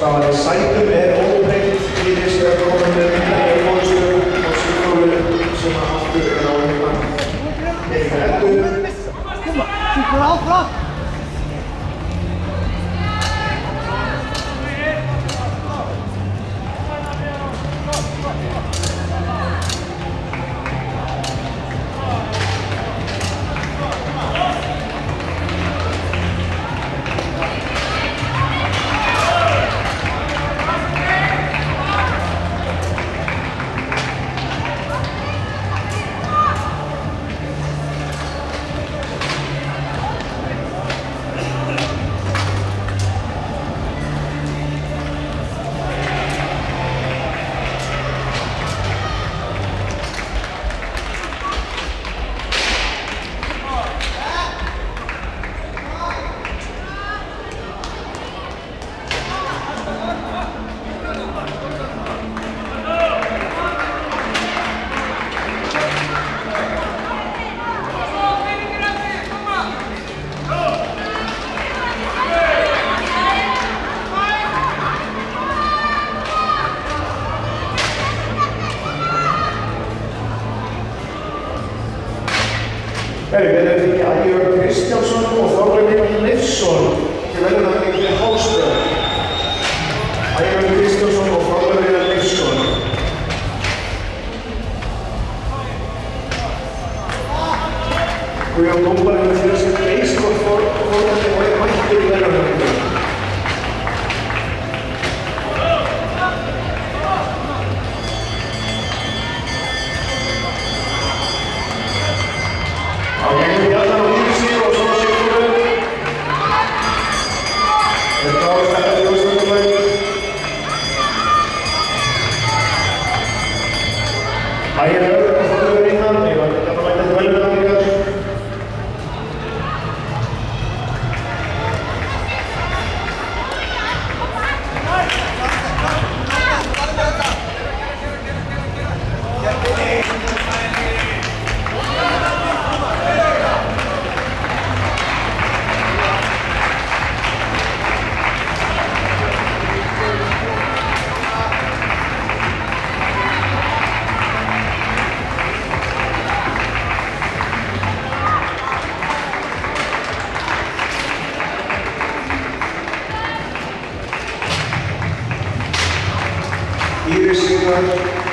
Staðan í sætum óbreytt Íris komin með innleggi í fórustu og Sigþóru sem aftur á undan. Kom áfram! Við erum því Ægir Kristjánsson og Þorleifur Leifsson til velunarvinningi Hálsberg. Ægir Kristjánsson og Þorleifur Leifsson. Guðjón Dómar hefur fyrir sér beiskort Þorleifur og mættur í velunarvinningi. Ægir og Þorleifur innan, þetta mætti til velunarvinningar. Íris sigrar